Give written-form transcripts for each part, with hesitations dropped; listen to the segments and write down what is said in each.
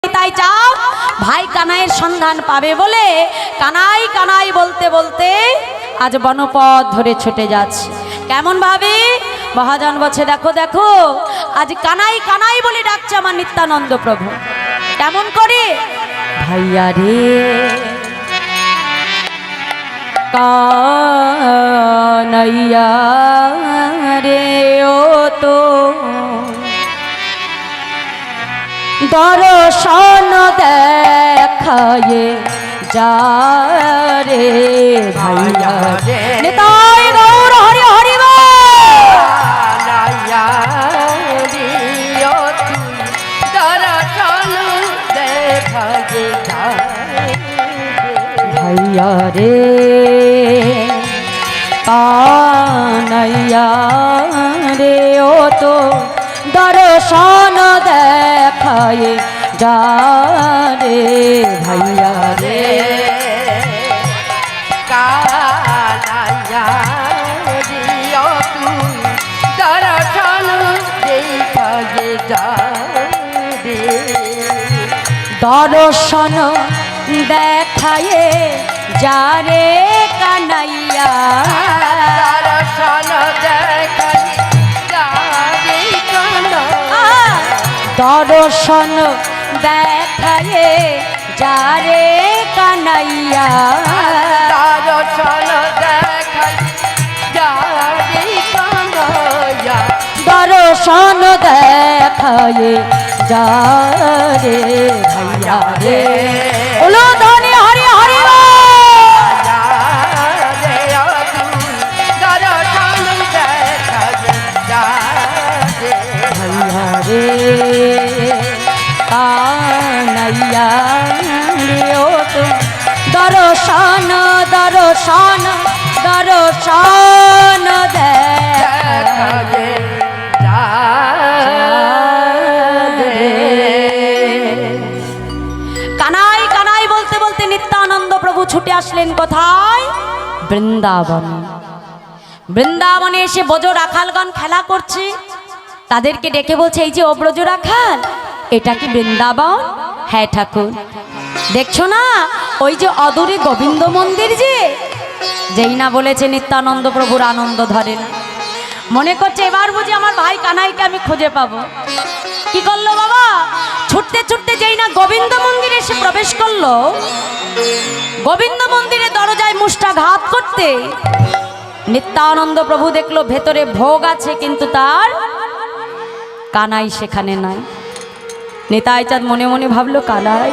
তাই যাও ভাই কানাইয়ের সন্ধান পাবে বলে কানাই কানাই বলতে বলতে আজ বনপথ ধরে ছুটে যাচ্ছে। কেমন ভাবে মহাজন বলছে, দেখো দেখো আজ কানাই কানাই বলে ডাকছে আমার নিত্যানন্দ প্রভু। কেমন করে? ভাইয়া রে কানাইয়া রে ও তো দর্শন দেখায়ে যা রে ভাইয়া রে নিতাই গৌর হরি হরি কানাইয়া রে ও তুই দর্শন দেখায়ে যা ভাইয়া রে কানাইয়া রে ও তো দর্শন দেখায়ে যা রে ভাইয়া রে কানাইয়া রে ও তুই দর্শন দেখায়ে যা রে দর্শন দেখায়ে যা রে কানাইয়া দর্শন দেখায়ে যা রে কানাইয়া দর্শন দেখায়ে যা রে কানাইয়া দর্শন দেখায়ে যা রে কানাইয়া দর্শন দেখায়ে যা রে ভাইয়া রে ওলো ধনি হরি হরি ভাইয়া রে কানাইয়া রে ও তো দর্শন দর্শন দর্শন দেখায়ে কানাই কানাই বলতে বলতে নিত্যানন্দ প্রভু ছুটে আসলেন কোথায়? বৃন্দাবন। বৃন্দাবনে এসে ব্রজ রাখালগণ খেলা করছে, তাদেরকে ডেকে বলছে, এই যে ও ব্রজ রাখাল, এটা কি বৃন্দাবন? হ্যাঁ ঠাকুর, দেখছো না ওই যে অদূরে গোবিন্দ মন্দির, যে যেই না বলেছে নিত্যানন্দ প্রভুর আনন্দ ধরে না, মনে করছে এবার বুঝি আমার ভাই কানাইকে আমি খুঁজে পাবো। কি করলো বাবা? ছুটতে ছুটতে যেই না গোবিন্দ মন্দিরে এসে প্রবেশ করলো, গোবিন্দ মন্দিরে দরজায় মুষ্টাঘাত করতে নিত্যানন্দ প্রভু দেখলো ভেতরে ভোগ আছে, কিন্তু তার কানাই সেখানে নাই। নিতাই চাঁদ মনে মনে ভাবলো, কানাই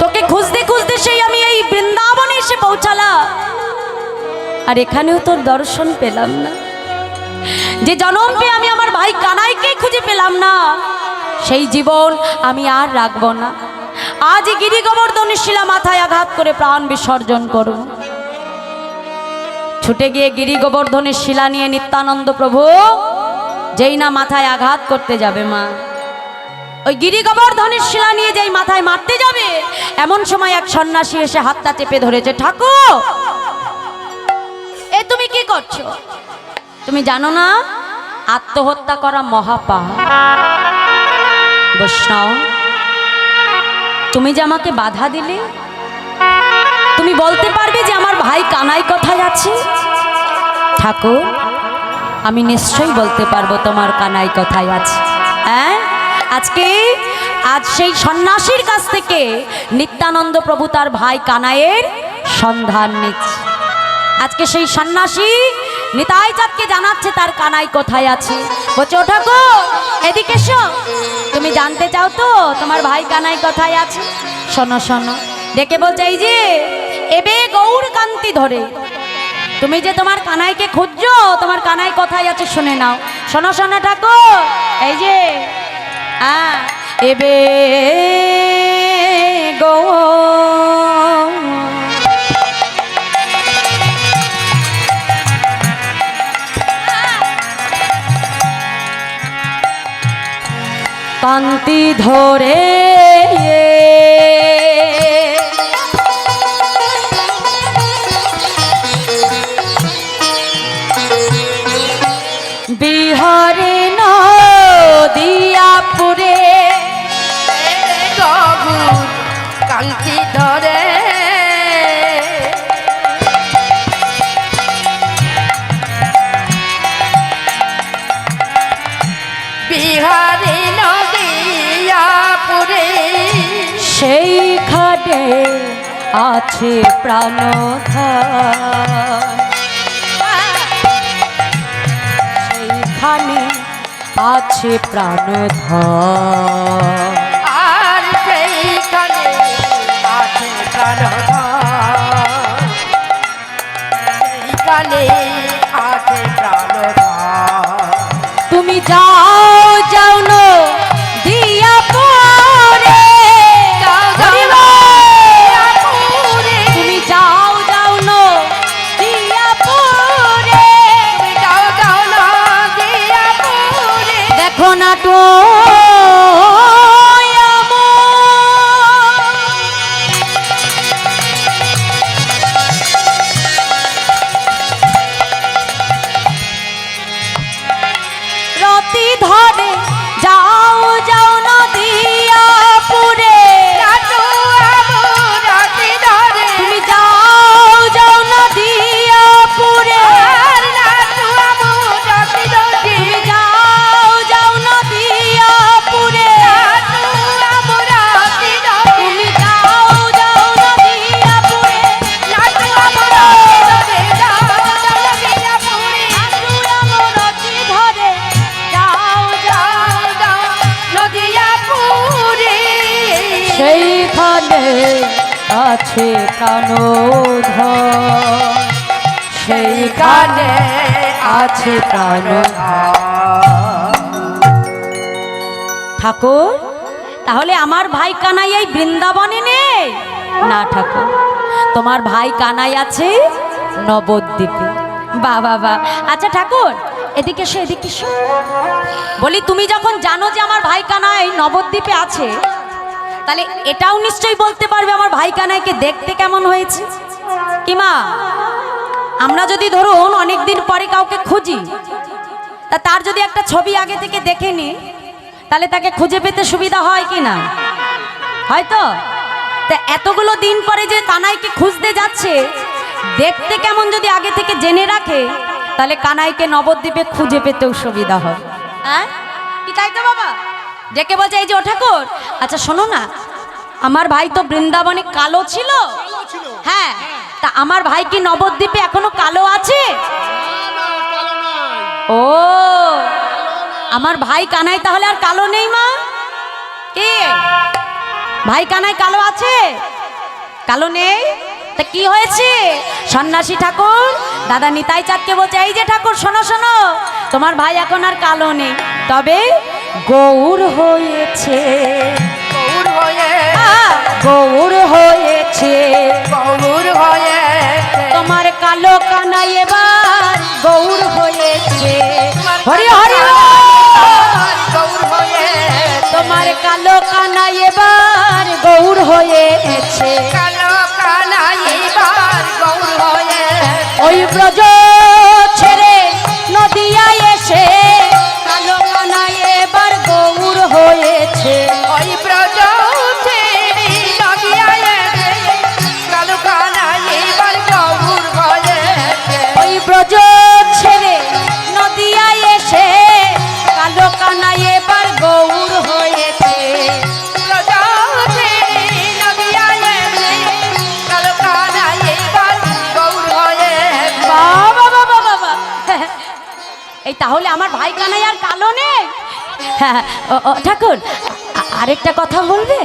তোকে খুঁজতে খুঁজতে সেই আমি এই বৃন্দাবনে এসে পৌঁছালাম, আর এখানেও তোর দর্শন পেলাম না। যে জনম পেয়ে আমি আমার ভাই কানাইকে খুঁজে পেলাম না, সেই জীবন আমি আর রাখবো না। আজ গিরি গোবর্ধনের শিলা মাথায় আঘাত করে প্রাণ বিসর্জন করব। ছুটে গিয়ে গিরি গোবর্ধনের শিলা নিয়ে নিত্যানন্দ প্রভু যেই না মাথায় আঘাত করতে যাবে, মা ওই গিরি গোবর্ধনের শিলা নিয়ে যেই মাথায় মারতে যাবে, এমন সময় এক সন্ন্যাসী এসে হাতটা চেপে ধরেছে। ঠাকুর, এ তুমি কি করছো? তুমি জানো না আত্মহত্যা করা মহাপাপ? বৈষ্ণব, তুমি যে আমাকে বাধা দিলে, তুমি বলতে পারবে যে আমার ভাই কানাই কোথায় আছে? ঠাকুর, আমি নিশ্চয়ই বলতে পারবো তোমার কানাই কোথায় আছে। হ্যাঁ, আজ সেই সন্ন্যাসীর কাছ থেকে নিত্যানন্দ প্রভু তার ভাই কানাইয়ের সন্ধান নিচ্ছে। আজকে সেই সন্ন্যাসী নিতাই চাঁদকে জানাচ্ছে তার কানাই কোথায় আছে। বলছো, ঠাকুর এদিকে এসো, তুমি জানতে চাও তো তোমার ভাই কানাই কোথায় আছে? শোনো শোনো, ডেকে বলছে, এই যে এবে গৌর কান্তি ধরে তুমি যে তোমার কানাইকে খুঁজছো, তোমার কানাই কোথায় আছে শুনে নাও। শোনো শোনো ঠাকুর, এই যে এবে গৌর কান্তি ধরে বিহারে নদিয়াপুরে প্রভুর কান্তি ধরে বিহারী নদিয়াপুরে সেইখানে আছে প্রাণধান, সেইখানে আছে প্রাণধান। আর সেইখানে আছে প্রাণধান, সেইখানে আছে প্রাণধান। তুমি যাও যাও নো দিয়া পরে, তুমি যাও যাও নো দিয়া পরে, দেখো না তো রতি ধরে যাও যাও নদিয়া পুরে, তুমি যাও যাও নদিয়া পুরে, তুমি যাও যাও নদিয়া পুরে, তুমি যাও যাও নদিয়া পুরে, রতি ধরে যাও সেইখানে আছে প্রাণধন, সেইখানে আছে প্রাণধন। ঠাকুর, তাহলে আমার ভাই কানাই এই বৃন্দাবনে নেই? না ঠাকুর, তোমার ভাই কানাই আছে নবদ্বীপে। বাহ বাহ বাহ। আচ্ছা ঠাকুর, এদিকে এসো, এদিকে এসো। বলি, তুমি যখন জানো যে আমার ভাই কানাই নবদ্বীপে আছে, তাহলে এটাও নিশ্চয়ই বলতে পারবে আমার ভাই কানাইকে দেখতে কেমন হয়েছে? কি মা, আমরা যদি ধরুন অনেকদিন পরে কাউকে খুঁজি, তা তার যদি একটা ছবি আগে থেকে দেখে নি, তাহলে তাকে খুঁজে পেতে সুবিধা হয় কি না? হয়তো। তা এতগুলো দিন পরে যে কানাইকে খুঁজতে যাচ্ছে, দেখতে কেমন যদি আগে থেকে জেনে রাখে, তাহলে কানাইকে নবদ্বীপে খুঁজে পেতেও সুবিধা হয়। হ্যাঁ কি, তাই তো বাবা? ডেকে বলছে, এই যে ও ঠাকুর, আচ্ছা শোনো না, আমার ভাই তো বৃন্দাবনে কালো ছিল, হ্যাঁ, তা আমার ভাই কি নবদ্বীপে এখনো কালো আছে? ও, আমার ভাই কানাই তাহলে আর কালো নেই মা? কে ভাই কানাই কালো আছে? কালো নেই? তা কি হয়েছে? সন্ন্যাসী ঠাকুর দাদা নিতাই চাঁদকে বলছে, এই যে ঠাকুর শোনো শোনো, তোমার ভাই এখন আর কালো নেই, তবে গৌর হয়েছে। গৌর হয়ে, গৌর হয়েছে, গৌর হয়েছে, তোমার কালো কানাই এবার গৌর হয়েছে। হরি হরি গৌর হয়েছে, তোমার কালো কানাই এবার গৌর হয়েছে। কালো কানাই এবার গৌর হয়েছে, ওই ব্রজ ছেড়ে নদিয়ায় এসে কালো কানাই এবার গৌর হয়েছে। ওই ব্রজ ছেড়ে নদিয়ায় এসে কালো কানাই এবার গৌর হয়েছে, ওই ব্রজ ছেড়ে নদিয়ায় এসে কালো কানাই এবার গৌর হয়েছে। ব্রজ ছেড়ে নদিয়ায় এসে কালো কানাই এবার গৌর হয়েছে। বাবা বাবা বাবা, এই তাহলে আমার ভাই কানাই আর কালো নেই? হ্যাঁ ঠাকুর, আরেকটা কথা বলবে?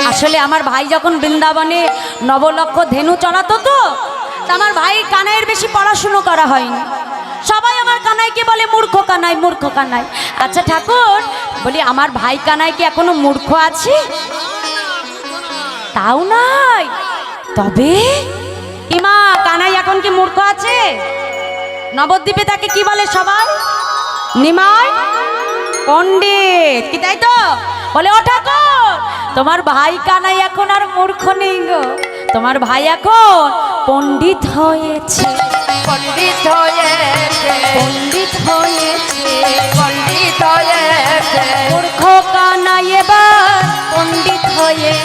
আসলে আমার ভাই যখন বৃন্দাবনে নবলক্ষ ধেনু চড়াতো, তো আমার ভাই কানাইয়ের বেশি পড়াশুনো করা হয়নি, সবাই আমার কানাইকে বলে মূর্খ কানাই, মূর্খ কানাই। আচ্ছা ঠাকুর, বলি আমার ভাই কানাই কি এখনো মূর্খ আছে? তাও নাই, তবে ইমা কানাই এখন কি মূর্খ আছে? নবদ্বীপে তাকে কি বলে সবাই? নিমাই পণ্ডিত, কি তাই তো বলে? ও ঠাকুর, তোমার ভাই কানাই এখন আর মূর্খ নেই গো, তোমার ভাই এখন পণ্ডিত হয়েছে। পণ্ডিত হয়েছে, পণ্ডিত হয়েছে, পণ্ডিত হয়েছে, মূর্খ কানাই এবার পণ্ডিত হয়েছে।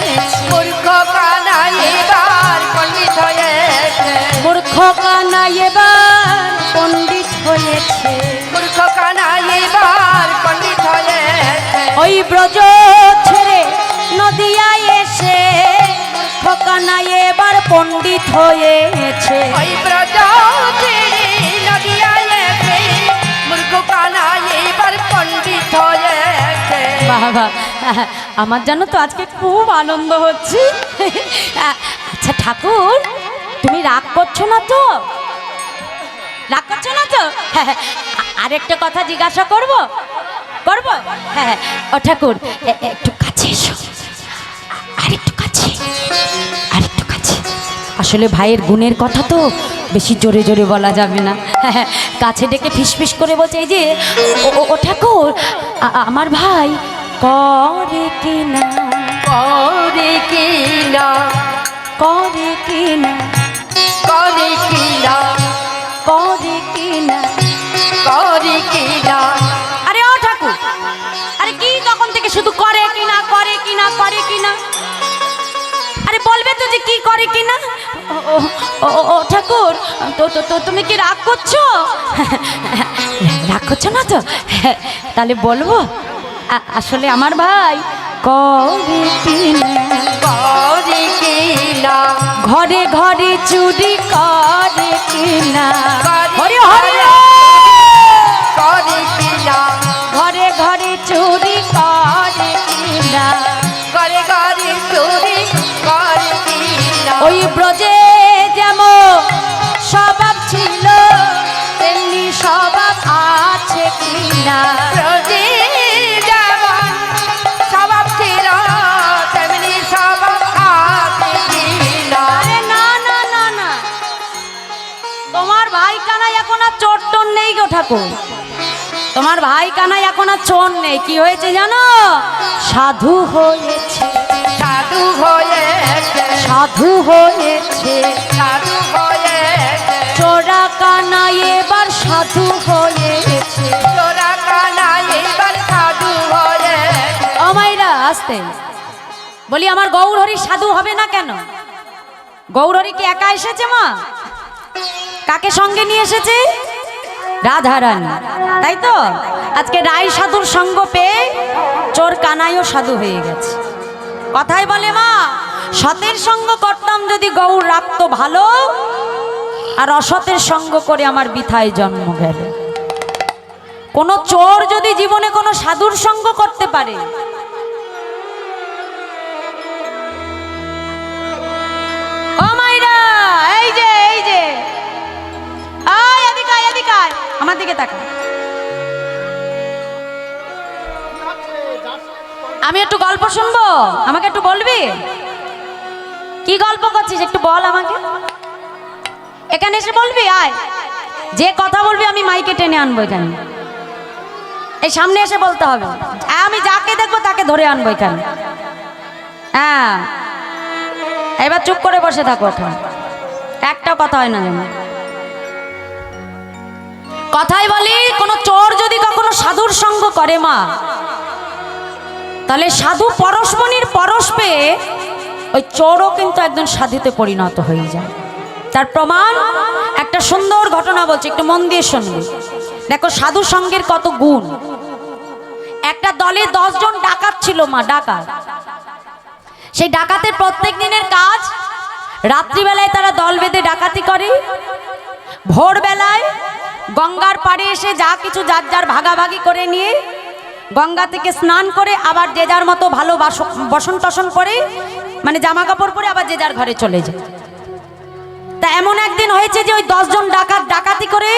পণ্ডিত হয়েছে। ওই ব্রজধারী নদিয়া এসে মূর্খ কানাই এবার পণ্ডিত হয়েছে। বাবা, আমার জানো তো আজকে খুব আনন্দ হচ্ছে। আচ্ছা ঠাকুর, তুমি রাগ করছো না তো? রাগ করছো না তো? আরেকটা কথা জিজ্ঞাসা করব? করবো? হ্যাঁ। ও ঠাকুর, একটু কাছে এসো, আরেকটু কাছে, আরেকটু কাছে। আসলে ভাইয়ের গুণের কথা তো বেশি জোরে জোরে বলা যাবে না। কাছে ডেকে ফিসফিস করে বলছে, এই যে ও ঠাকুর, আমার ভাই করে কিনা, করে কিনা, করে কিনা, করে কিনা, করে কিনা, করে কিনা। আরে ও ঠাকুর, আরে কি তখন থেকে শুধু করে কিনা, করে কিনা, করে কিনা? আরে বলবে তো যে কি করে কিনা। ও ঠাকুর, তো তুমি কি রাগ করছো? রাগ করছো না তো? তাহলে বলবো, আসলে আমার ভাই করে কিনা, করে কিনা, ঘরে ঘরে চুরি করে কিনা, হরি হরি, করে কিনা, ঘরে ঘরে চুরি করে কিনা, করে করে চুরি করে কিনা। ওই ব্রজে যেমন স্বভাব ছিল তেমনি স্বভাব আছে কিনা, ব্রজে যেমন স্বভাব ছিল তেমনি স্বভাব আছে কিনা। আরে না না না না, তোমার ভাই কানাই এখন আর চোর টোর নেই গো ঠাকুর। তোমার ভাই কানাই এখন আর চোর নেই। কি হয়েছে জানো? সাধু হয়েছে, সাধু হয়েছে, সাধু হয়েছে। সাধু হয়েছে, চোরা কানাই এবার সাধু হয়েছে। চোরা কানা এবার সাধু হয়েছে। ও মাইরা আসতে বলি, আমার গৌরহরি সাধু হবে না কেন? গৌরহরি কি একা এসেছে মা? কাকে সঙ্গে নিয়ে এসেছে? রাধারানী, তাই তো? আজকে রায় সাধুর সঙ্গ পেয়ে চোর কানাইও সাধু হয়ে গেছে। কথাই বলে মা, সতের সঙ্গ করতাম যদি গৌর রাখতো ভালো, আর অসতের সঙ্গ করে আমার বৃথায় জন্ম গেল। কোনো চোর যদি জীবনে কোনো সাধুর সঙ্গ করতে পারে, ও মাইরা, এই যে এই যে, আয় এদিকে আয়, এদিকে আয়, আমার দিকে তাকা। আমি একটু গল্প শুনবো, আমাকে একটু বলবি? কি গল্প করছিস একটু বল আমাকে। এখানে এসে বলবি, আয়। যে কথা বলবি আমি মাইকে টেনে আনবো এখানে, এই সামনে এসে বলতে হবে। আমি যাকে দেখবো তাকে ধরে আনবো এখানে। হ্যাঁ, এবার চুপ করে বসে থাকো এখন, একটা কথা হয় না যেন। কথাই বলি, কোনো চোর যদি কখনো সাধুর সঙ্গ করে মা, তাহলে সাধু পরশমণির পরশ পেয়ে ওই চোরও কিন্তু একজন সাধুতে পরিণত হয়ে যায়। তার প্রমাণ একটা সুন্দর ঘটনা বলছি, একটু মন দিয়ে শুনবে। দেখো সাধু সঙ্গের কত গুণ। একটা দলে 10 জন ডাকাত ছিল মা, ডাকাত। সেই ডাকাতের প্রত্যেক দিনের কাজ, রাত্রিবেলায় তারা দল বেঁধে ডাকাতি করে, ভোরবেলায় গঙ্গার পাড়ে এসে যা কিছু যার যার ভাগাভাগি করে নিয়ে গঙ্গা থেকে স্নান করে আবার যে যার মতো ভালো বসন টসন করে, মানে জামা কাপড় পরে আবার যে যার ঘরে চলে যায়। তা এমন একদিন হয়েছে যে ওই 10 জন ডাকাত ডাকাতি করে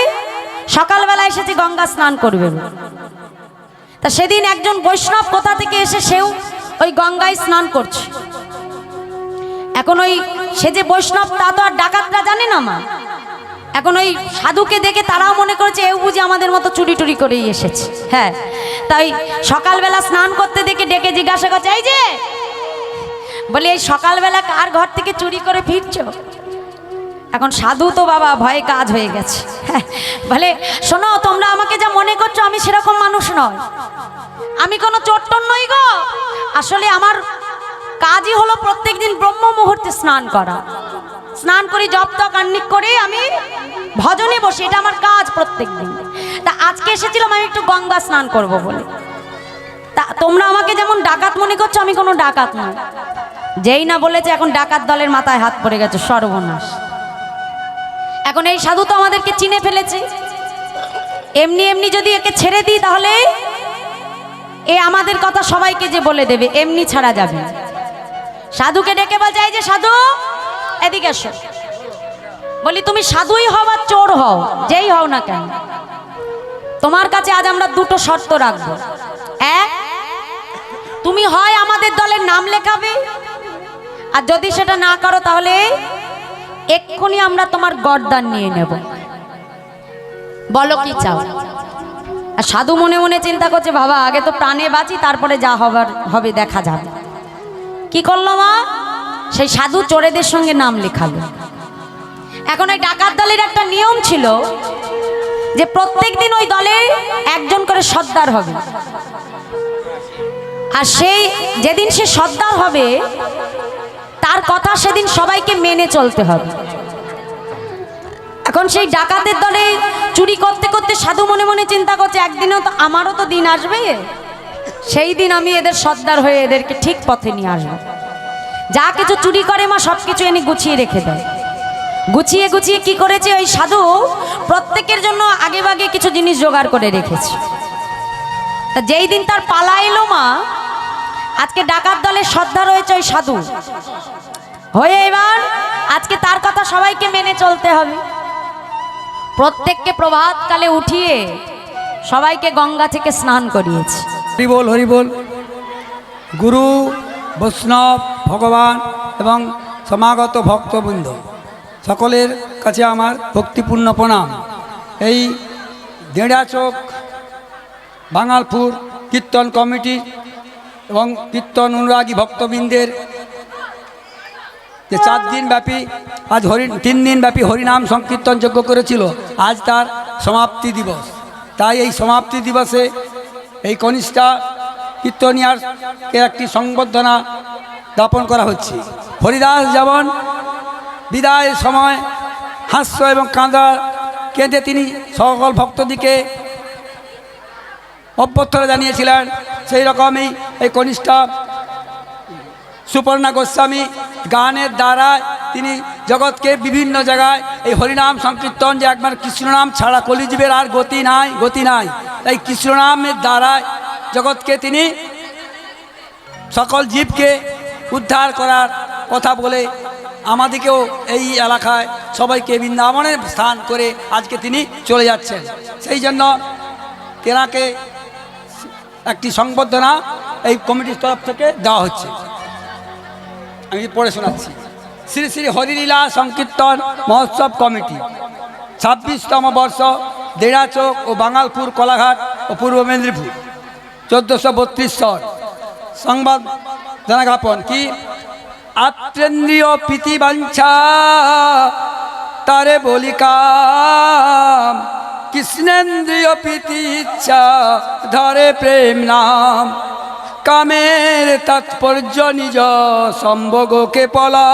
সকালবেলা এসেছে গঙ্গা স্নান করবে। তা সেদিন একজন বৈষ্ণব কোথা থেকে এসে সেও ওই গঙ্গায় স্নান করছে। এখন ওই সে যে বৈষ্ণব তা তো আর ডাকাতরা জানে না মা। এখন ওই সাধুকে দেখে তারাও মনে করেছে এও বুঝি আমাদের মতো চুরি টুরি করেই এসেছে। হ্যাঁ, তাই সকালবেলা স্নান করতে দেখে ডেকে জিজ্ঞাসা করছে, এই যে, বলি এই সকালবেলা কার ঘর থেকে চুরি করে ফিরছো? এখন সাধু তো বাবা ভয়ে কাজ হয়ে গেছে। বলে, শোনো, তোমরা আমাকে যা মনে করছো আমি সেরকম মানুষ নয়, আমি কোনো চোট্টর নই গো। আসলে আমার কাজই হলো প্রত্যেকদিন ব্রহ্ম মুহূর্তে স্নান করা। স্নান করি, জপ তপ আহ্নিক করে আমি ভজনে বসি, এটা আমার কাজ প্রত্যেক দিন। তা আজকে এসেছিলাম আমি একটু গঙ্গা স্নান করব বলে। তা তোমরা আমাকে যেমন ডাকাত মনে করছো, আমি কোনো ডাকাত নই। যেই না বলেছে এখন ডাকাত দলের মাথায় হাত পড়ে গেছে, সর্বনাশ। এখন এই সাধু তো আমাদেরকে চিনে ফেলেছে, এমনি এমনি যদি একে ছেড়ে দিই তাহলে এ আমাদের কথা সবাইকে যে বলে দেবে, এমনি ছাড়া যাবে না। সাধুকে ডেকে বলছে, এই যে সাধু এদিকে এসো। বলি তুমি সাধুই হও বা চোর হও, যেই হও না কেন, তোমার কাছে আজ আমরা দুটো শর্ত রাখবো। এক, তুমি হয় আমাদের দলের নাম লেখাবে, আর যদি সেটা না করো তাহলে এক্ষুনি আমরা তোমার গর্দান নিয়ে নেব। বলো কি চাও? আর সাধু মনে মনে চিন্তা করছে, বাবা আগে তো প্রাণে বাঁচি, তারপরে যা হবার হবে দেখা যাবে। কি করলো মা? সেই সাধু চোরেদের সঙ্গে নাম লেখালো। এখন ওই ডাকাত দলের একটা নিয়ম ছিল যে প্রত্যেক দিন ওই দলে একজন করে সর্দার হবে, আর সেই যেদিন সে সর্দার হবে তার কথা সেদিন সবাইকে মেনে চলতে হবে। এখন সেই ডাকাতের দলে চুরি করতে করতে সাধু মনে মনে চিন্তা করছে, একদিনও তো আমারও তো দিন আসবে, সেই দিন আমি এদের সর্দার হয়ে এদেরকে ঠিক পথে নিয়ে আসবো। যা কিছু চুরি করে মা সব কিছু এনে গুছিয়ে রেখে দেয়। গুছিয়ে গুছিয়ে কি করেছে, ওই সাধু প্রত্যেকের জন্য আগে ভাগে কিছু জিনিস জোগাড় করে রেখেছে। তা যেই দিন তার পালা এলো মা, আজকে ডাকাত দলের সর্দার হয়েছে ওই সাধু হয়ে, এবার আজকে তার কথা সবাইকে মেনে চলতে হবে। প্রত্যেককে প্রভাতকালে উঠিয়ে সবাইকে গঙ্গা থেকে স্নান করিয়েছে। হরিবোল হরিবোল। গুরু বৈষ্ণব ভগবান এবং সমাগত ভক্তবৃন্দ সকলের কাছে আমার ভক্তিপূর্ণ প্রণাম। এই দেড়াচোক বাঙালপুর কীর্তন কমিটি এবং কীর্তন অনুরাগী ভক্তবৃন্দের যে 4 দিন ব্যাপী আজ 3 দিন ব্যাপী হরিনাম সংকীর্তন যজ্ঞ করেছিল, আজ তার সমাপ্তি দিবস। তাই এই সমাপ্তি দিবসে এই কনিষ্ঠা কীর্তনিয়ারকে একটি সংবর্ধনা জ্ঞাপন করা হচ্ছে। হরিদাস যেমন বিদায়ের সময় হাস্য এবং কেঁদে তিনি সকল ভক্তদিকে অভ্যর্থনা জানিয়েছিলেন, সেই রকমই এই কনিষ্ঠা সুপর্ণা গোস্বামী গানের দ্বারা তিনি জগৎকে বিভিন্ন জায়গায় এই হরিনাম সংকীর্তন, যে একবার কৃষ্ণনাম ছাড়া কলিযুগের আর গতি নাই, তাই কৃষ্ণনামের দ্বারা জগৎকে তিনি সকল জীবকে উদ্ধার করার কথা বলে আমাদেরকেও এই এলাকায় সবাইকে বৃন্দাবনের স্থান করে আজকে তিনি চলে যাচ্ছেন। সেই জন্য তেনাকে একটি সংবর্ধনা এই কমিটির তরফ থেকে দেওয়া হচ্ছে। আমি পড়ে শোনাচ্ছি। শ্রী শ্রী হরিলীলা সংকীর্তন মহোৎসব কমিটি 26তম বর্ষ, দেড়াচোক ও বাঙালপুর কলাঘাট ও পূর্ব মেদিনীপুর 1432 সন। সংবাদ জানাজ্ঞাপন কি? আত্রেন্দ্রীয় প্রীতিবাঞ্ছা তারে বলিকাম, কৃষ্ণেন্দ্রীয় প্রীতি ইচ্ছা ধরে প্রেম নাম, কামের তাৎপর্য নিজ সম্ভোগকে পলা,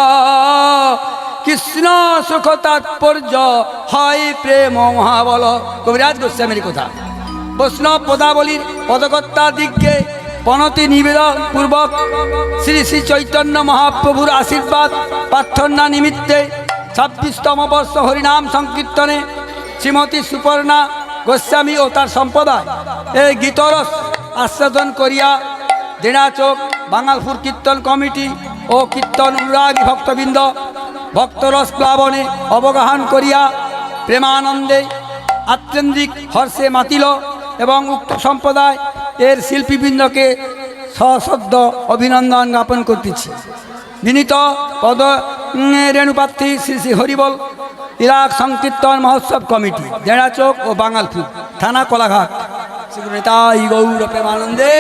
কৃষ্ণ সুখ তাৎপর্য হয় প্রেম মহাবল। কবিরাজ গোস্বামীর কথা। বৈষ্ণব পদাবলীর পদকর্তা দিগকে পনতি নিবেদন পূর্বক শ্রী শ্রী চৈতন্য মহাপ্রভুর আশীর্বাদ প্রার্থনা নিমিত্তে 26তম বর্ষ হরিনাম সংকীর্তনে শ্রীমতী সুপর্ণা গোস্বামী ও তার সম্প্রদায় এই গীতরস আস্বাদন করিয়া দেড়াচোক বাঙালপুর কীর্তন কমিটি ও কীর্তন অনুরাগী ভক্তবৃন্দ ভক্তরস প্লাবনে অবগাহন করিয়া প্রেমানন্দে আত্রেন্দ্রিক হর্ষে মাতিল এবং উক্ত সম্প্রদায় এর শিল্পীবৃন্দকে সশ্রদ্ধ অভিনন্দন জ্ঞাপন করতেছি। বিনীত পদ রেণুপাত্রী শ্রী শ্রী হরিবল ইরাক সংকীর্তন মহোৎসব কমিটি, দেড়াচোক ও বাঙালপুর, থানা কোলাঘাট। তাই গৌর প্রেমানন্দে।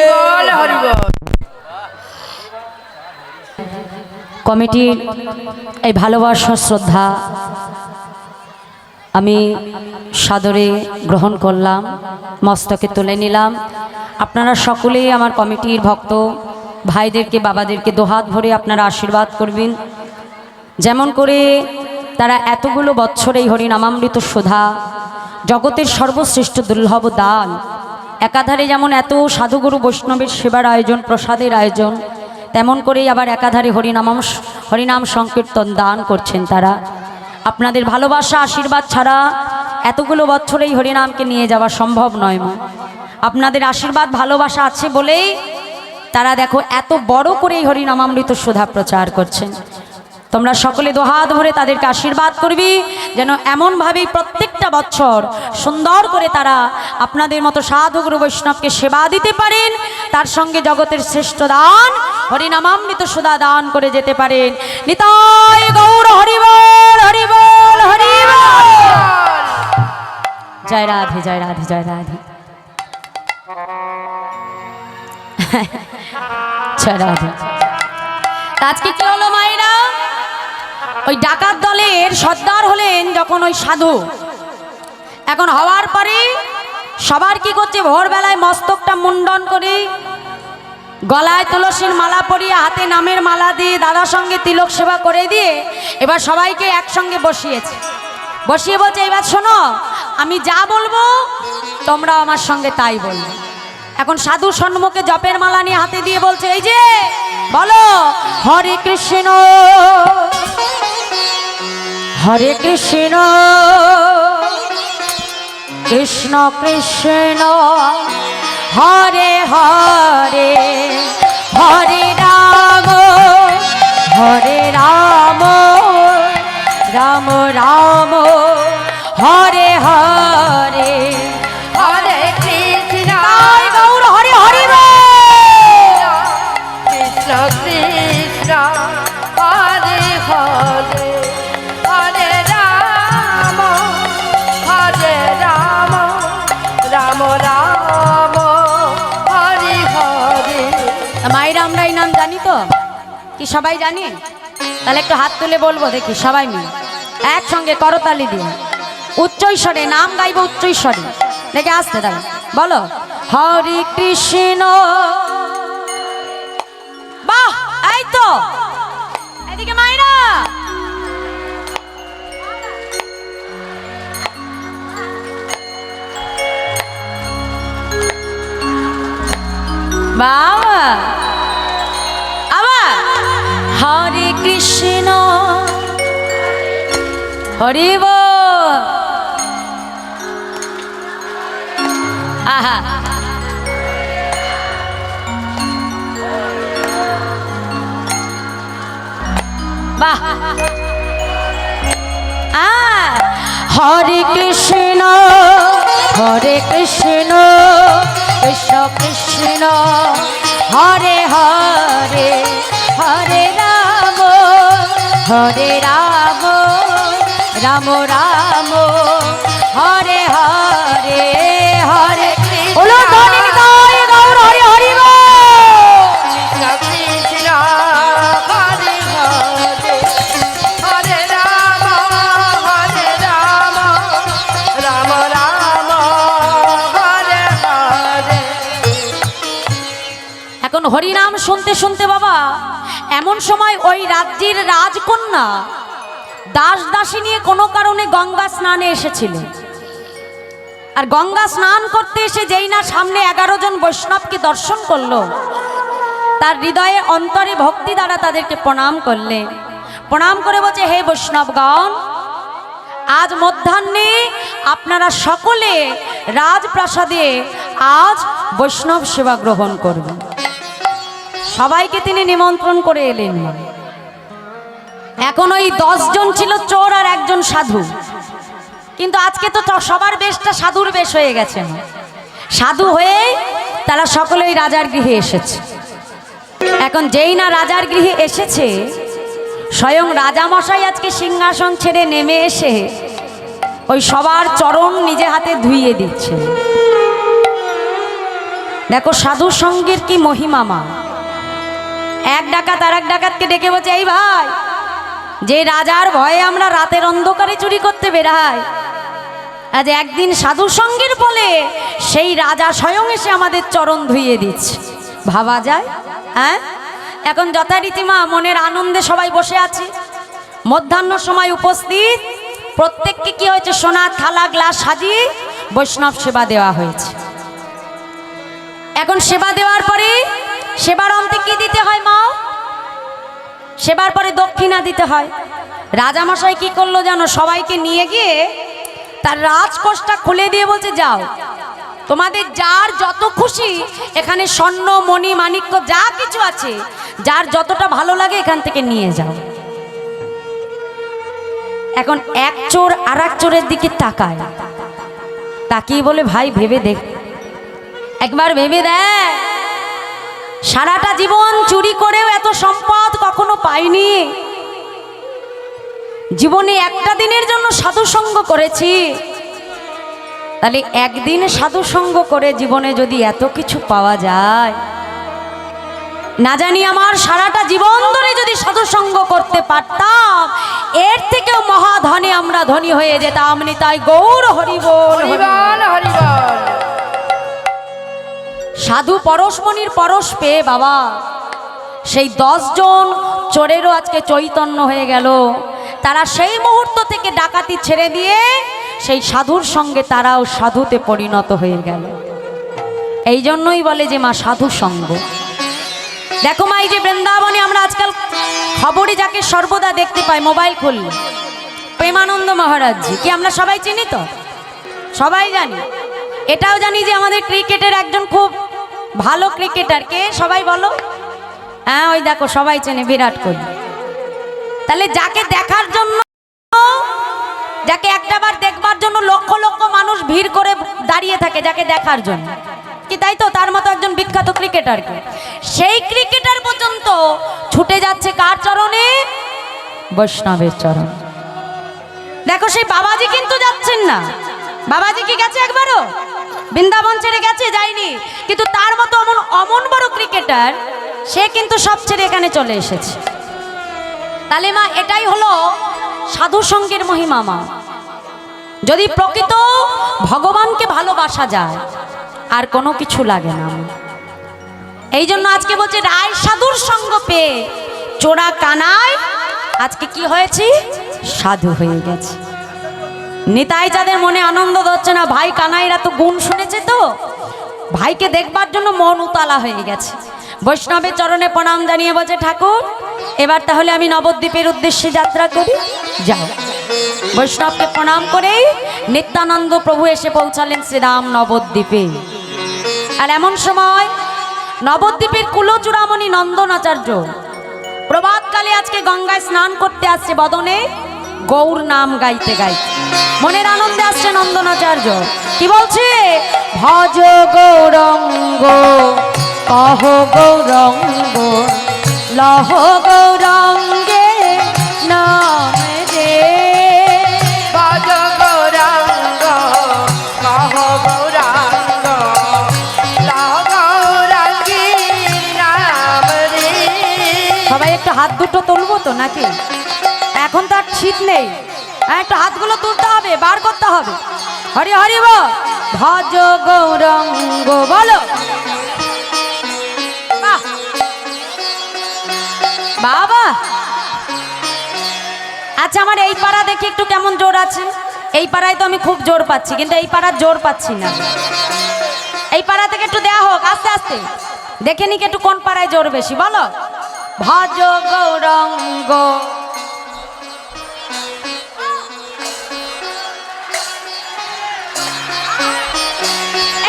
কমিটির এই ভালোবাসা শ্রদ্ধা আমি সাদরে গ্রহণ করলাম, মস্তকে তুলে নিলাম। আপনারা সকলেই আমার কমিটির ভক্ত ভাইদেরকে, বাবাদেরকে দোহাত ভরে আপনারা আশীর্বাদ করবেন। যেমন করে তারা এতগুলো বছর এই হরিনামামৃত সুধা, জগতের সর্বশ্রেষ্ঠ দুর্লভ দান, একাধারে যেমন এত সাধুগুরু বৈষ্ণবের সেবার আয়োজন, প্রসাদের আয়োজন, তেমন করেই আবার একাধারে হরিনাম সংকীর্তন দান করছেন তারা। আপনাদের ভালোবাসা আশীর্বাদ ছাড়া এতগুলো বছরেই হরিনামকে নিয়ে যাওয়া সম্ভব নয় মা। আপনাদের আশীর্বাদ ভালোবাসা আছে বলেই তারা দেখো এত বড় করেই হরিনামামৃত সুধা প্রচার করছেন। তোমরা সকলে দোহাত ভরে তাদেরকে আশীর্বাদ করবি যেন এমনভাবেই প্রত্যেকটা বছর সুন্দর করে তারা আপনাদের মতো সাধু গুরু বৈষ্ণবকে সেবা দিতে পারেন, তার সঙ্গে জগতের শ্রেষ্ঠ দান হরিনামামৃত সুধা দান করে যেতে পারেন। নিতাই গৌর হরিবল হরিবল হরিবল। জয় রাধে জয় রাধে জয় রাধে জয় রাধে। আজকে কি হলো মায়েরা, ওই ডাকাত দলের সর্দার হলেন যখন ওই সাধু, এখন হওয়ার পরে সবার কি করছে, ভোরবেলায় মস্তকটা মুন্ডন করে গলায় তুলসীর মালা পরিয়ে হাতে নামের মালা দিয়ে দাদার সঙ্গে তিলক সেবা করে দিয়ে এবার সবাইকে একসঙ্গে বসিয়েছে। বসিয়ে বলছে এবার শোনো, আমি যা বলবো তোমরা আমার সঙ্গে তাই বলবে। এখন সাধু সম্মুখে জপের মালা নিয়ে হাতে দিয়ে বলছে এই যে বলো হরে কৃষ্ণ হরে কৃষ্ণ কৃষ্ণ কৃষ্ণ হরে হরে হরে রাম রাম রাম হরে হরে হরে কৃষ্ণ গৌর হরে হরে কৃষ্ণ কৃষ্ণ হরে হরে হরে রাম রাম রাম হরে হরে। মায়েরা আমরা এই নাম জানি তো, কি সবাই জানি? তাহলে একটু হাত তুলে বলবো দেখি সবাই মিলে একসঙ্গে করতালি দিয়ে উচ্চৈস্বরে নাম গাইব, উচ্চৈস্বরে দেখে আসতে দাঁড়া বলো হরে কৃষ্ণ। বাহ, এই তো এদিকে মায়েরা বাবা আবার হরে কৃষ্ণ হরি বল। আহা বাহ, হরে কৃষ্ণ কৃষ্ণ কৃষ্ণ হরে হরে হরে রাম রাম রাম হরে হরে হরে বলো ধনী নিতাই গৌর হরি হরি কৃষ্ণ কৃষ্ণ হরে হরে হরে রাম রাম রাম হরে হরে। এখন হরিনাম শুনতে শুনতে বাবা এমন সময় ওই রাজ্যের রাজকন্যা দাস দাসী নিয়ে কোনো কারণে গঙ্গা স্নানে এসেছিল। আর গঙ্গা স্নান করতে এসে যেই না সামনে 11 জন বৈষ্ণবকে দর্শন করলো, তার হৃদয়ে অন্তরে ভক্তি দ্বারা তাদেরকে প্রণাম করলে, প্রণাম করে বলছে হে বৈষ্ণবগণ, আজ মধ্যাহ্নে আপনারা সকলে রাজপ্রাসাদে আজ বৈষ্ণব সেবা গ্রহণ করবেন। সবাইকে তিনি নিমন্ত্রণ করে এলেন। এখন ওই 10 জন ছিল চোর আর একজন সাধু, কিন্তু আজকে তো সবার বেশটা সাধুর বেশ হয়ে গেছে। সাধু হয়ে তারা সকলেই রাজার গৃহে এসেছে। এখন যেই না রাজার গৃহে এসেছে, স্বয়ং রাজামশাই আজকে সিংহাসন ছেড়ে নেমে এসে ওই সবার চরণ নিজে হাতে ধুইয়ে দিচ্ছে। দেখো সাধু সঙ্গের কি মহিমা মা। এক ডাকাত আর এক ডাকাতকে ডেকে বলছে এই ভাই, যে রাজার ভয়ে আমরা রাতের অন্ধকারে চুরি করতে বেরাই, আজ একদিন সাধু সঙ্গের বলে সেই রাজা স্বয়ং এসে আমাদের চরণ ধুইয়ে দিচ্ছে। ভাবা যায়? হ্যাঁ, এখন যথারীতি মা মনের আনন্দে সবাই বসে আছে। মধ্যাহ্ন সময় উপস্থিত প্রত্যেককে কি হয়েছে, সোনার থালা গ্লাস সাজিয়ে বৈষ্ণব সেবা দেওয়া হয়েছে। এখন সেবা দেওয়ার পরে সেবার অন্তে কি দিতে হয় মা? সেবার পরে দক্ষিণা দিতে হয়। রাজামশাই কি করলো জানো? সবাইকে নিয়ে গিয়ে তার রাজকোষটা খুলে দিয়ে বলছে, যাও তোমাদের যার যত খুশি এখানে স্বর্ণ মণি মাণিক্য যা কিছু আছে, যার যতটা ভালো লাগে এখান থেকে নিয়ে যাও। এখন এক চোর আর এক চোরের দিকে তাকায়, তাকিয়ে বলে, ভাই ভেবে দেখ, একবার ভেবে দেখ, সারাটা জীবন চুরি করেও এত সম্পদ কখনো পাইনি, জীবনে একটা দিনের জন্য সাধু সঙ্গ করেছি, তাহলে একদিন সাধু সঙ্গ করে জীবনে যদি এত কিছু পাওয়া যায়, না জানি আমার সারাটা জীবন ধরে যদি সাধু সঙ্গ করতে পারতাম এর থেকেও মহাধনে আমরা ধনী হয়ে যেতাম। নিতাই গৌর হরি বল। হরিবল হরিবল। সাধু পরশমণির পরশ পেয়ে বাবা সেই 10 জন চোরেরও আজকে চৈতন্য হয়ে গেল। তারা সেই মুহূর্ত থেকে ডাকাতি ছেড়ে দিয়ে সেই সাধুর সঙ্গে তারাও সাধুতে পরিণত হয়ে গেল। এই জন্যই বলে যে মা সাধু সঙ্গ। দেখো মা, এই যে বৃন্দাবনে আমরা আজকাল খবরে যাকে সর্বদা দেখতে পাই মোবাইল খুললে, প্রেমানন্দ মহারাজজি, কি আমরা সবাই চিনি? তো সবাই জানি। এটাও জানি যে আমাদের ক্রিকেটের একজন খুব ভালো ক্রিকেটার, কে সবাই বলো? হ্যাঁ, ওই দেখো সবাই চেনে, বিরাট কোহলি। তাহলে যাকে দেখার জন্য, যাকে একটাবার দেখবার জন্য লক্ষ লক্ষ মানুষ ভিড় করে দাঁড়িয়ে থাকে, যাকে দেখার জন্য, কি তাই তো? তার মতো একজন বিখ্যাত ক্রিকেটারকে, সেই ক্রিকেটার পর্যন্ত ছুটে যাচ্ছে কার চরণে? বৈষ্ণবের চরণ। দেখো সেই বাবাজি কিন্তু যাচ্ছেন না। বাবাজি কি গেছে একবারও? বৃন্দাবন ছেড়ে গেছে? যায়নি। কিন্তু তার মতো অমন বড় ক্রিকেটার, সে কিন্তু সব ছেড়ে এখানে চলে এসেছে। তাহলে মা, এটাই হলো সাধু সঙ্গের মহিমা। মা, যদি প্রকৃত ভগবানকে ভালোবাসা যায় আর কোনো কিছু লাগে না। এই জন্য আজকে বলছে, রায় সাধুর সঙ্গ পেয়ে চোরা কানাই আজকে কি হয়েছে? সাধু হয়ে গেছে। নিতাই যাদের মনে আনন্দ হচ্ছে না, ভাই কানাইরা তো গুণ শুনেছে, তো ভাইকে দেখবার জন্য মন উতালা হয়ে গেছে। বৈষ্ণবের চরণে প্রণাম জানিয়ে বলছে, ঠাকুর এবার তাহলে আমি নবদ্বীপের উদ্দেশ্যে যাত্রা করি। যাও। বৈষ্ণবকে প্রণাম করেই নিত্যানন্দ প্রভু এসে পৌঁছালেন শ্রীরাম নবদ্বীপে। আর এমন সময় নবদ্বীপের কুলচূড়ামণি নন্দনাচার্য প্রভাতকালে আজকে গঙ্গায় স্নান করতে আসছে, বদনে গৌর নাম গাইতে গাইতে মনের আনন্দে আসছে নন্দনাচার্য। কি বলছে? ভজ গৌরঙ্গ কহ গৌরঙ্গ লহ গৌরঙ্গে নাম রে। ভজ গৌরাঙ্গ কহ গৌরাঙ্গ লহ গৌরাঙ্গীর নাম রে। সবাই একটু হাত দুটো তুলবো তো নাকি? এখন তো আর শীত নেই, একটু হাতগুলো তুলতে হবে, বার করতে হবে। হরি হরি বল। ভজ গৌরঙ্গ বলো। বাহ বাবা। আচ্ছা, আমার এই পাড়া দেখি একটু কেমন জোর আছে। এই পাড়ায় তো আমি খুব জোর পাচ্ছি, কিন্তু এই পাড়ার জোর পাচ্ছি না। এই পাড়া থেকে একটু দেয়া হোক, আস্তে আস্তে দেখে নিক একটু কোন পাড়ায় জোর বেশি। বলো, ভজ গৌরঙ্গ।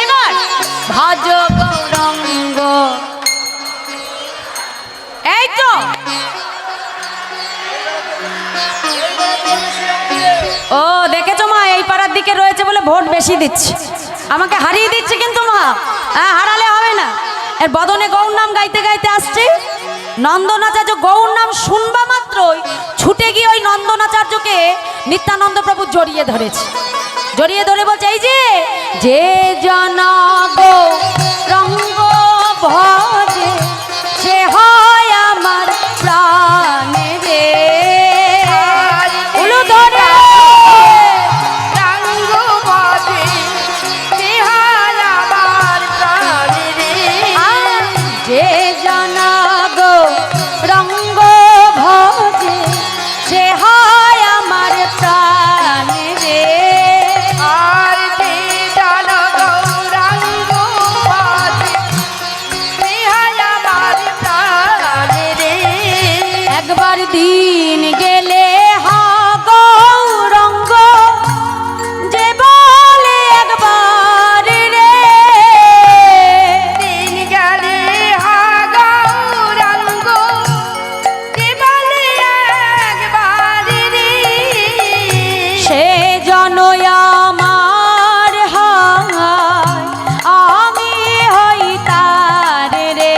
এবার ভজ গৌরঙ্গ। এই তো। ও দেখেছো মা, এই পাড়ার দিকে রয়েছে বলে ভোট বেশি দিচ্ছে, আমাকে হারিয়ে দিচ্ছে। কিন্তু মা, হারালে হবে না। এর বদনে গৌর নাম গাইতে গাইতে আসছে। নন্দনাচার্য গৌর নাম শুনবা মাত্রই ছুটে গিয়ে ওই নন্দনাচার্যকে নিত্যানন্দ প্রভু জড়িয়ে ধরেছে। জড়িয়ে ধরে বলছে, এই যে জন গৌরঙ্গ ভজে সে হয় আমার প্রাণে রে। উলু ধরে রঙ্গ ভজে বিহার আমার প্রাণে রে। যে জন গৌরঙ্গ ভজে সে হয় আমার প্রাণে রে। আর যে জন গৌরাঙ্গ ভজে আমার দিন গেলে হা গৌরঙ্গ যে বলে একবার রে দিন গেলে হা গৌরাঙ্গ যে বলে একবার রে সে জনয় আমার হায় আমি হই তার রে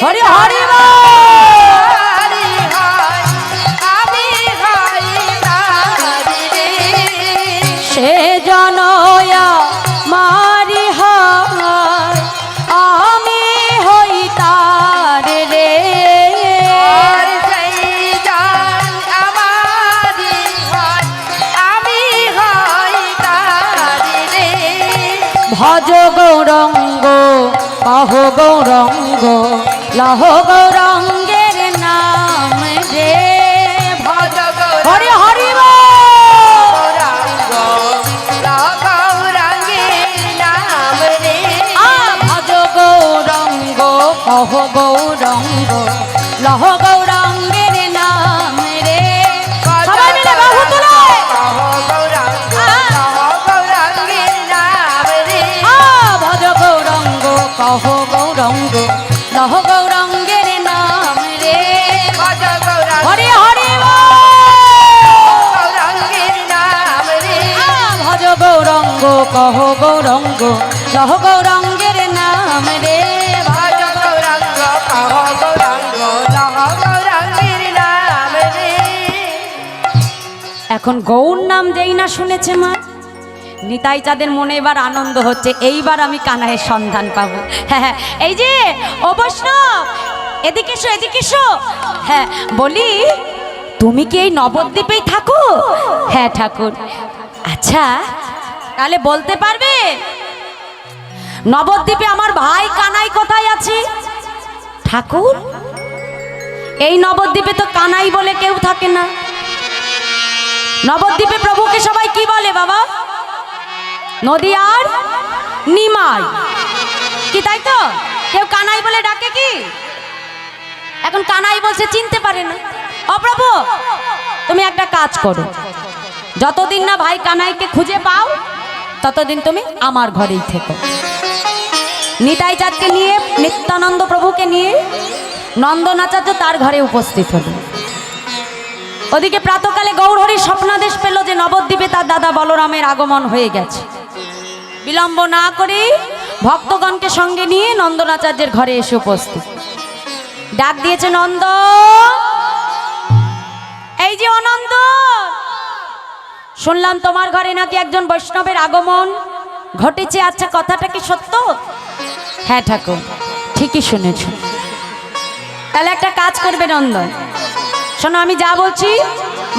হরি হরি বল। হরি হয় আমি হই তার রে সে জনয় মারি হায় আমি হই তার রে আর সেই জান আমারি হয় আমি হই তার রে ভজ গৌরঙ্গ কহ গৌরঙ্গ লহ গৌরঙ্গের নাম রে ভজ হরি হরি বল। গৌরাঙ্গ গৌরাঙ্গের নাম রে ভজ গৌরঙ্গ কহ গৌরঙ্গ লহ গৌরঙ্গের নাম রে সবাই মিলে বাহু তুলে গৌরাঙ্গের নাম রে ভজ গৌরঙ্গ কহ গৌরঙ্গ লহ গৌরঙ্গের নাম রে ভজ গৌরাঙ্গ হরি হরি বল। গৌরাঙ্গের নাম রে ভজ গৌরঙ্গ কহ গৌরঙ্গ লহ গৌরঙ্গের নাম রে ভজ গৌরাঙ্গ কহ গৌরাঙ্গ লহ গৌরাঙ্গের নাম রে এখন গৌর নাম যেই না শুনেছে মা নিতাই চাঁদের মনে এবার আনন্দ হচ্ছে, এইবার আমি কানাইয়ের সন্ধান পাবো। হ্যাঁ এই যে ও বৈষ্ণব এদিকে এসো এদিকে এসো। হ্যাঁ বলি তুমি কি এই নবদ্বীপেই থাকো? হ্যাঁ ঠাকুর। আচ্ছা তাহলে বলতে পারবে নবদ্বীপে আমার ভাই কানাই কোথায় আছে? ঠাকুর এই নবদ্বীপে তো কানাই বলে কেউ থাকে না। নবদ্বীপে প্রভুকে সবাই কি বলে বাবা? নদী আর নিমাই, কি তাই তো? কেউ কানাই বলে ডাকে কি? এখন কানাই বলছে চিনতে পারে না। ও প্রভু তুমি একটা কাজ করো, যতদিন না ভাই কানাইকে খুঁজে পাও ততদিন তুমি আমার ঘরেই থেকো। নিতাই চাঁদকে নিয়ে নিত্যানন্দ প্রভুকে নিয়ে নন্দনাচার্য তার ঘরে উপস্থিত হলেন। ওদিকে প্রাতকালে গৌরহরির স্বপ্নাদেশ পেল যে নবদ্বীপে তার দাদা বলরামের আগমন হয়ে গেছে। বিলম্ব না করে ভক্তগণকে সঙ্গে নিয়ে নন্দনাচার্যের ঘরে এসে উপস্থিত। ডাক দিয়েছে নন্দ, এই যে অনন্ত, শুনলাম তোমার ঘরে নাকি একজন বৈষ্ণবের আগমন ঘটেছে। আচ্ছা কথাটা কি সত্য? হ্যাঁ ঠাকুর ঠিকই শুনেছ। তাহলে একটা কাজ করবে নন্দন, শোনো আমি যা বলছি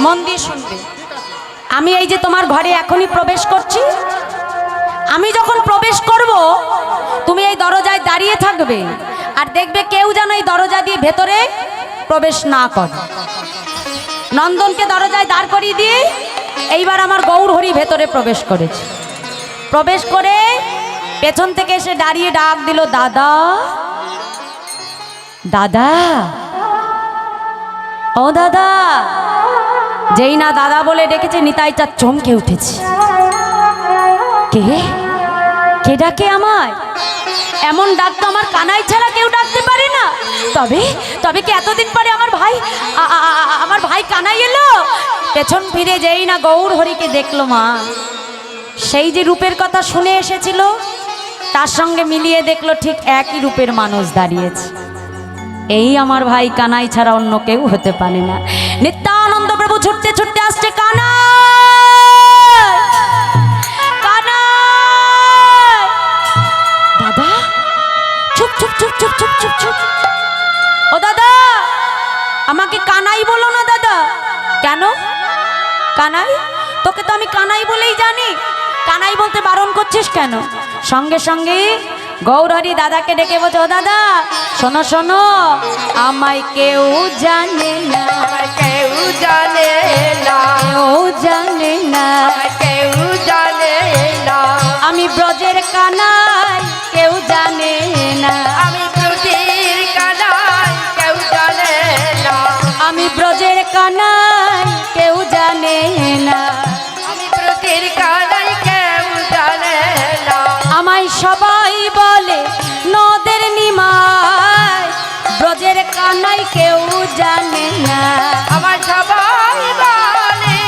মন দিয়ে শুনবে। আমি এই যে তোমার ঘরে এখনই প্রবেশ করছি, আমি যখন প্রবেশ করব তুমি এই দরজায় দাঁড়িয়ে থাকবে আর দেখবে কেউ যেন এই দরজা দিয়ে ভেতরে প্রবেশ না করে। নন্দনকে দরজায় দাঁড় করিয়ে দিয়ে এইবার আমার গৌরহরি ভেতরে প্রবেশ করেছে। প্রবেশ করে পেছন থেকে এসে দাঁড়িয়ে ডাক দিল, দাদা দাদা ও দাদা। যেই না দাদা বলে ডেকেছে নিতাই চাঁদ চমকে উঠেছে। কে কে ডাকে আমায়? এমন ডাক তো আমার কানাই ছাড়া কেউ ডাকতে পারে না। তবে তবে কি এতদিন পরে আমার ভাই কানাই এলো? পেছন ফিরে যেই না গৌরহরিকে দেখলো মা, সেই যে রূপের কথা শুনে এসেছিল তার সঙ্গে মিলিয়ে দেখলো ঠিক একই রূপের মানুষ দাঁড়িয়েছে। এই আমার ভাই কানাই ছাড়া অন্য কেউ হতে পারে না। নিত্যানন্দ প্রভু ছুটতে ছুটতে আসছে, কানাই কানাই। দাদা চুপ চুপ চুপ চুপ চুপ চুপ চুপ। ও দাদা আমাকে কানাই বলো না দাদা। কেন কানাই? তোকে তো আমি কানাই বলেই জানি, কানাই বলতে বারণ করছিস কেন? সঙ্গে সঙ্গে গৌরহরি দাদাকে ডেকে বলছে, ও দাদা শোনো শোনো, আমায় কেউ জানে না, কেউ জানে না, কেউ জানে না, কেউ জানে না, আমি ব্রজের কানাই কেউ জানে না, আমি ব্রজের কানাই কেউ জানে কানাই কেউ জানে না। আমার সবাই বলে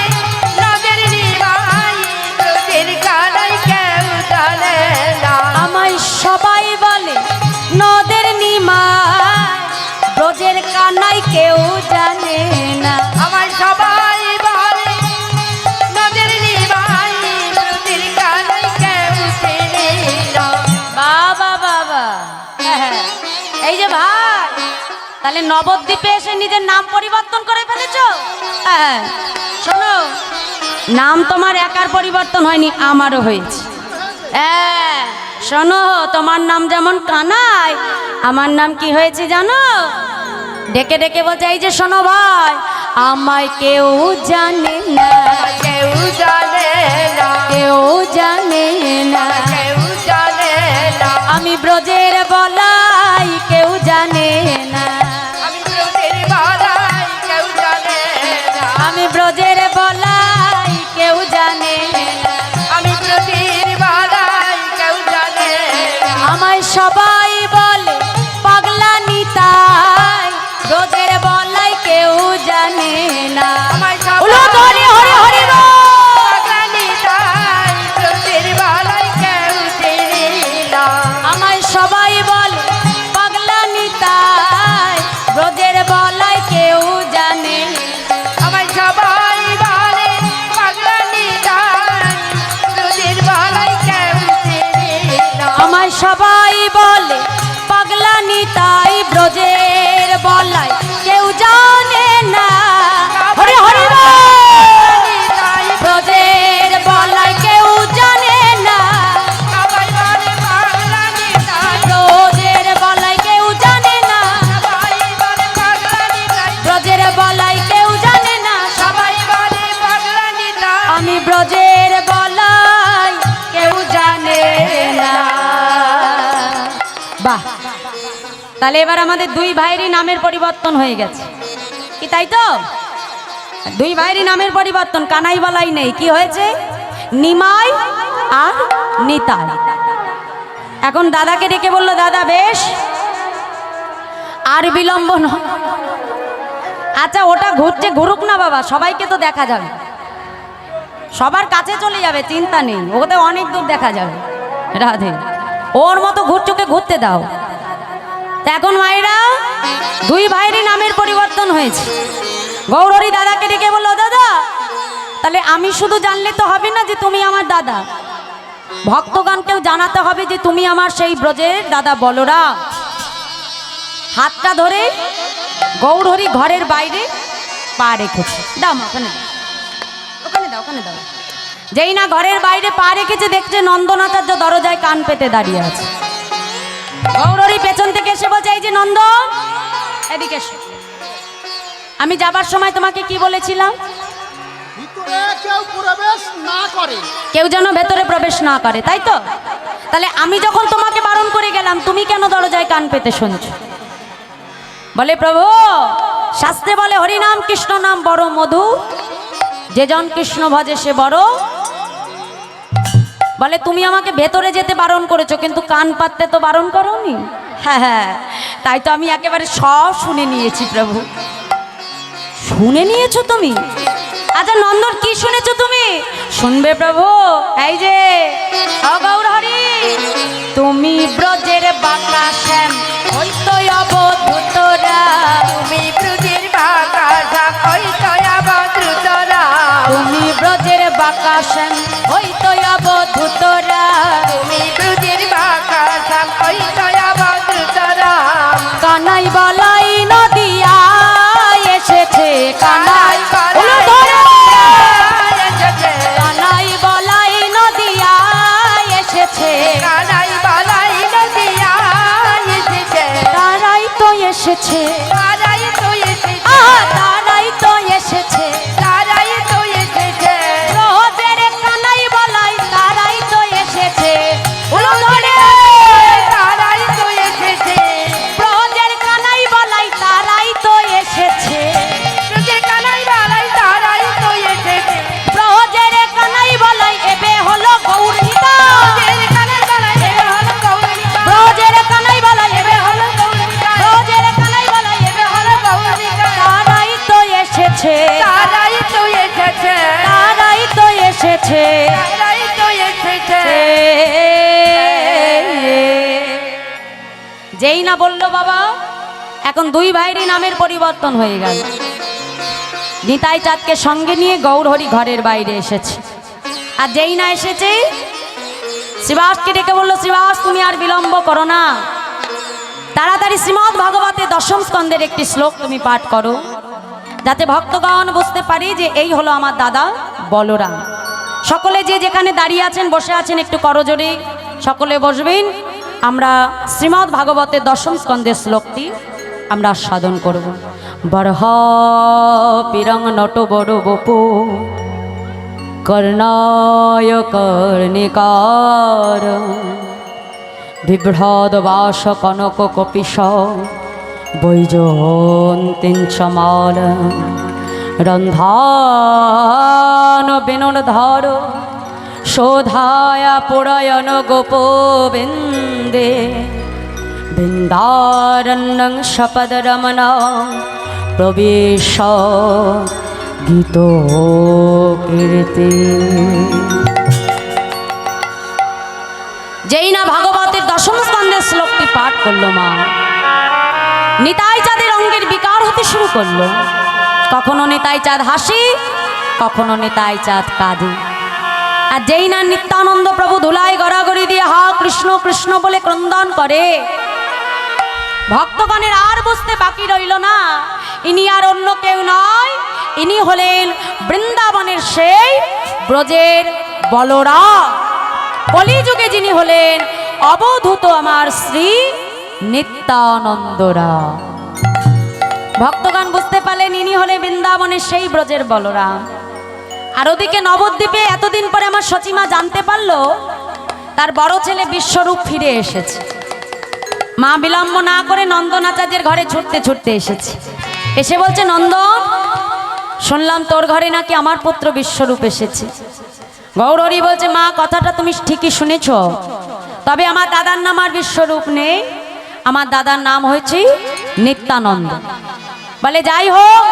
নদের নিমাই ব্রজের কানাই কেউ জানে না। আমায় সবাই বলে নদের নিমাই ব্রজের কানাই কেউ জানে না। আমার সবাই বলে নদের নিমাই ব্রজের কানাই কেউ চেনে না। বাবা বাবা, হ্যাঁ, এই যে ভাই, তাহলে নবদ্বীপে এসে নিজের নাম পরিবর্তন করে ফেলেছ? হ্যাঁ, শোনো, নাম তোমার একার পরিবর্তন হয়নি, আমারও হয়েছে। হ্যাঁ, শোনো, তোমার নাম যেমন কানাই, আমার নাম কি হয়েছে জানো? ডেকে ডেকে বলছে, এই যে শোনো ভাই, আমায় কেউ জানে না, কেউ জানে না, কেউ জানে না, কেউ জানে না। আমি ব্রজের বলাই কেউ জানে না, আমি ব্রজের বালাই কেউ জানে না, আমি ব্রজের বলাই কেউ জানে না। আমি ব্রজের বালাই কেউ জানে না। আমায় সবাই বলে পাগলা নিতাই, ব্রজের বলাই কেউ জানে না। আমায় বলো তো, হরি হরি হরি বল। পাগলানি তাই ব্রজের বালাই কেউ চেনে না। আমায় সবাই বলে পাগলা নিতাই, ব্রজের বলাই কেউ জানে না। আমায় সবাই বলে পাগলানি তাই ব্রজের বালাই কেউ চেনে না। আমায় সবাই বলে পাগলা নিতাই, ব্রজের বলাই কেউ জানে না। হরি হরি বল। ব্রজের বলাই কেউ জানে না, সবাই বলে পাগলানি তাই, ব্রজের বলাই কেউ জানে না, সবাই বলে পাগলানি তাই, ব্রজের বলাই কেউ জানে না। সবাই বলে পাগলানি তাই। আমি ব্রজের বলাই কেউ জানে না। বাহ, তাহলে এবার আমাদের দুই ভাইয়েরই নামের পরিবর্তন হয়ে গেছে, কি তাই তো? দুই ভাইয়েরই নামের পরিবর্তন, কানাই বলাই নেই, কি হয়েছে? নিমাই আর নিতাই। এখন দাদাকে ডেকে বলল, দাদা বেশ, আর বিলম্ব নয়। আচ্ছা, ওটা ঘুরছে, ঘুরুক না বাবা, সবাইকে তো দেখা যাবে, সবার কাছে চলে যাবে, চিন্তা নেই, ওতে অনেক দূর দেখা যাবে। রাধে, ওর মতো ঘুরচুকে ঘুরতে দাও। তা এখন মায়েরা, দুই ভাইয়েরই নামের পরিবর্তন হয়েছে। গৌরহরি দাদাকে ডেকে বললো, দাদা তাহলে আমি শুধু জানলে তো হবে না যে তুমি আমার দাদা, ভক্তগণকেও জানাতে হবে যে তুমি আমার সেই ব্রজের দাদা বলরাম। হাতটা ধরে গৌরহরি ঘরের বাইরে পা রেখেছে। দাও মা, ওখানে দাও, ওখানে দাও, ওখানে দাও। যেই না ঘরের বাইরে পা রেখেছে, দেখছে নন্দনাচার্য দরজায় কান পেতে দাঁড়িয়ে আছে। গৌরহরি পেছন থেকে এসে বলছে, এই যে নন্দন, এদিকে এসো। আমি যাবার সময় তোমাকে কি বলেছিলাম? ভিতরে কেউ প্রবেশ না করে। কেউ যেন ভেতরে প্রবেশ না করে, তাই তো? তাহলে আমি যখন তোমাকে বারণ করে গেলাম, তুমি কেন দরজায় কান পেতে শুনছো? বলে, প্রভু শাস্ত্রে বলে হরিনাম কৃষ্ণ নাম বড় মধু, যে জন কৃষ্ণ ভজে সে বড়। বলে তুমি আমাকে ভেতরে যেতে বারণ করেছো, কিন্তু কান পাততে তো বারণ করোনি। হ্যাঁ হ্যাঁ, তাই তো আমি একেবারে সব শুনে নিয়েছি প্রভু। শুনে নিয়েছো তুমি? আচ্ছা নন্দন, কি শুনেছো তুমি? শুনবে প্রভু, এই যে গৌরহরি, তুমি ব্রজের বাঁকা শ্যাম হইতো অবধূতরা, তুমি ব্রজের বাঁকা শ্যাম হইতো অবধূতরা, তুমি ব্রজের বাঁকা শ্যাম হইতো অবধূতরা, তুমি ব্রজের বাঁকা শ্যাম হইতো অবধূতরা। কানাই বলাই নদিয়া এসেছে, কানাই কানাই বলাই নদিয়া এসেছে, কানাই বালাই নদিয়া এসেছে, তারাই তো এসেছে, তারাই তো এসেছে, তারাই তো এসেছে, তারাই তো এসেছে, ব্রজের কানাই বলাই তারাই তো এসেছে, তারাই তো এসেছে, ব্রজের কানাই বলাই তারাই তো এসেছে, ব্রজের কানাই বালাই তারাই তো এসেছে, ব্রজের কানাই বলাই এবে হলো গৌরীতা, ব্রজের কানাই বালাই এবে হলো গৌরীতা, ব্রজের কানাই বলাই এবে হলো গৌরীতা, ব্রজের কানাই বলাই এবে এসেছে তারাই তো এসেছে। যেই না বললো বাবা, এখন দুই ভাইয়েরই নামের পরিবর্তন হয়ে গেল। নিতাই চাঁদকে সঙ্গে নিয়ে গৌরহরি ঘরের বাইরে এসেছে। আর যেই না এসেছে, শ্রীবাসকে ডেকে বললো, শ্রীবাস তুমি আর বিলম্ব করো না, তাড়াতাড়ি শ্রীমদ্ ভাগবতের দশম স্কন্ধের একটি শ্লোক তুমি পাঠ করো, যাতে ভক্তগণ বুঝতে পারি যে এই হলো আমার দাদা বলরাম। সকলে যে যেখানে দাঁড়িয়ে আছেন, বসে আছেন, একটু করজোরে সকলে বসবেন। আমরা শ্রীমদ্ ভাগবতের দশম স্কন্ধের শ্লোকটি আমরা সাধন করব। বরহ পিরং নট বড় বপু কর্ণায় কর্ণিকার বিভ্রদ বাস কনক কপিশ বৈজন্তীঞ্চমাল রন্ধান বিনোধর শোধায়া পুরয়ন গোপবিন্দে বৃন্দারণ্যং শপদরমণ প্রবেশ গীত কীর্তি। যেই না ভাগবতের দশম স্কন্ধের শ্লোকটি পাঠ করলো মা, নিতাই চাঁদের অঙ্গের বিকার হতে শুরু করলো। কখনো নিতাই চাঁদ হাসি, কখনো নিতাই চাঁদ কাঁদে। আর যেই না নিত্যানন্দ প্রভু ধুলাই গড়াগড়ি দিয়ে হা কৃষ্ণ কৃষ্ণ বলে ক্রন্দন করে, ভক্তগণের আর বুঝতে বাকি রইল না, ইনি আর অন্য কেউ নয়, ইনি হলেন বৃন্দাবনের সেই ব্রজের বলরাম। কলিযুগে যিনি হলেন অবধূত আমার শ্রী নিত্যানন্দরাম। ভক্তগণ বুঝতে পারলেন ইনি হলে বৃন্দাবনের সেই ব্রজের বলরাম। আর ওদিকে নবদ্বীপে এতদিন পরে আমার সচিমা জানতে পারলো তার বড় ছেলে বিশ্বরূপ ফিরে এসেছে। মা বিলম্ব না করে নন্দনাচার্যের ঘরে ছুটতে ছুটতে এসেছে। এসে বলছে, নন্দন, শুনলাম তোর ঘরে নাকি আমার পুত্র বিশ্বরূপ এসেছে। গৌরহরি বলছে, মা কথাটা তুমি ঠিকই শুনেছ, তবে আমার দাদার নাম আর বিশ্বরূপ নেই, আমার দাদার নাম হয়েছে নিত্যানন্দ। বলে যাই হোক,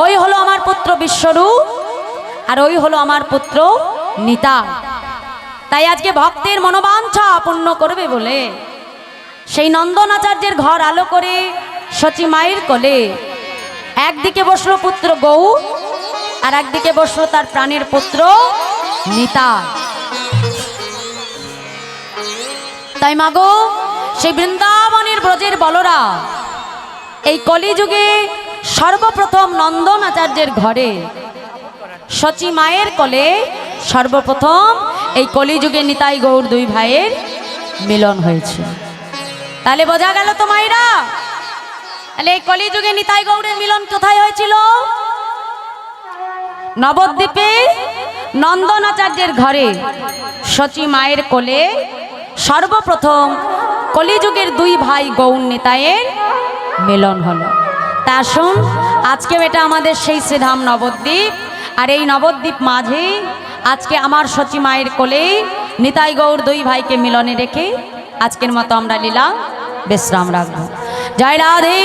ওই হলো আমার পুত্র বিশ্বরূপ আর ওই হলো আমার পুত্র নিতাই। তাই আজকে ভক্তের মনোবাঞ্ছা পূর্ণ করবে বলে সেই নন্দনাচার্যের ঘর আলো করে সচী মায়ের কোলে একদিকে বসলো পুত্র গৌ, আর একদিকে বসলো তার প্রাণের পুত্র নিতাই। তাই মাগো, সেই বৃন্দাবনের ব্রজের বলরাম এই কলিযুগে সর্বপ্রথম নন্দনাচার্যের ঘরে সচী মায়ের কোলে সর্বপ্রথম এই কলিযুগে নিতাই গৌর দুই ভাইয়ের মিলন হয়েছে। তাহলে বোঝা গেল তো মায়েরা, তাহলে এই কলিযুগে নিতাই গৌরের মিলন কোথায় হয়েছিল? নবদ্বীপে নন্দনাচার্যের ঘরে সচী মায়ের কোলে সর্বপ্রথম কলিযুগের দুই ভাই গৌর নিতাইয়ের মিলন হলো। তা আসুন, আজকেও এটা আমাদের সেই শ্রীধাম নবদ্বীপ, আর এই নবদ্বীপ মাঝে আজকে আমার সচী মায়ের কোলে নিতাই গৌর দুই ভাইকে মিলনে রেখে আজকের মতো আমরা লীলা বিশ্রাম রাখবো। জয় রাধে।